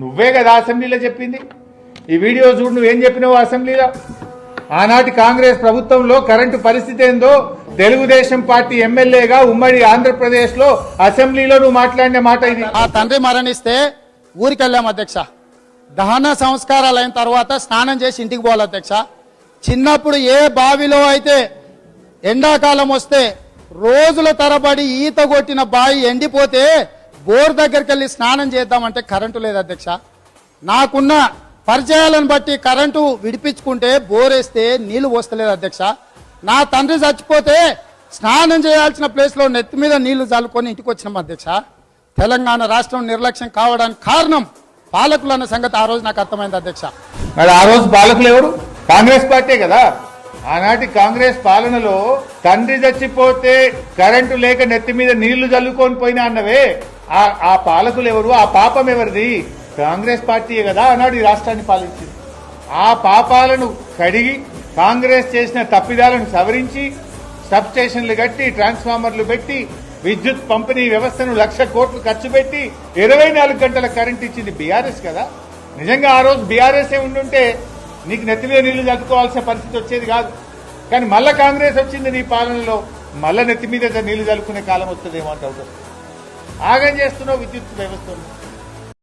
నువ్వే కదా అసెంబ్లీలో చెప్పింది. ఈ వీడియో చూడు, నువ్వేం చెప్పినావు అసెంబ్లీలో. ఆనాటి కాంగ్రెస్ ప్రభుత్వంలో కరెంటు పరిస్థితి ఏందో తెలుగుదేశం పార్టీ ఎమ్మెల్యేగా ఉమ్మడి ఆంధ్రప్రదేశ్ లో అసెంబ్లీలో నువ్వు మాట్లాడిన మాట ఇది. ఆ తండ్రి మరణిస్తే ఊరికి వెళ్ళాం అధ్యక్ష. దహన సంస్కారాలు అయిన తర్వాత స్నానం చేసి ఇంటికి పోవాలి అధ్యక్ష. చిన్నప్పుడు ఏ బావిలో అయితే ఎండాకాలం వస్తే రోజుల తరబడి ఈత కొట్టిన బావి ఎండిపోతే బోర్ దగ్గరికి వెళ్ళి స్నానం చేద్దామంటే కరెంటు లేదు అధ్యక్ష. నాకున్న పరిచయాలను బట్టి కరెంటు విడిపించుకుంటే బోర్ వేస్తే నీళ్లు పోస్తలేదు అధ్యక్ష. నా తండ్రి చచ్చిపోతే స్నానం చేయాల్సిన ప్లేస్లో నెత్తి మీద నీళ్లు చల్లుకొని ఇంటికి వచ్చినాం అధ్యక్ష. తెలంగాణ రాష్ట్రం నిర్లక్ష్యం కావడానికి కారణం పాలకులు అన్న సంగతి ఆ రోజు నాకు అర్థమైంది అధ్యక్ష. మరి ఆ రోజు పాలకులు ఎవరు? కాంగ్రెస్ పార్టీ కదా. ఆనాటి కాంగ్రెస్ పాలనలో తండ్రి చచ్చిపోతే కరెంటు లేక నెత్తి మీద నీళ్లు చల్లుకొని పోయినా అన్నవే, ఆ పాలకులు ఎవరు? ఆ పాపం ఎవరిది? కాంగ్రెస్ పార్టీయే కదా ఆనాడు ఈ రాష్ట్రాన్ని పాలించింది. ఆ పాపాలను కడిగి కాంగ్రెస్ చేసిన తప్పిదాలను సవరించి సబ్ స్టేషన్లు కట్టి ట్రాన్స్ఫార్మర్లు పెట్టి విద్యుత్ పంపిణీ వ్యవస్థను 1,00,000 కోట్లు ఖర్చు పెట్టి 24 గంటల కరెంట్ ఇచ్చింది బీఆర్ఎస్ కదా. నిజంగా ఆ రోజు బీఆర్ఎస్ఏ ఉండుంటే నీకు నెత్తి మీద నీళ్లు చల్లుకోవాల్సిన పరిస్థితి వచ్చేది కాదు. కానీ మళ్ళా కాంగ్రెస్ వచ్చింది నీ పాలనలో, మళ్ళా నెత్తి మీద నీళ్లు చల్లుకునే కాలం వస్తుందేమో అంటే ఆగం చేస్తున్నావు విద్యుత్ వ్యవస్థను.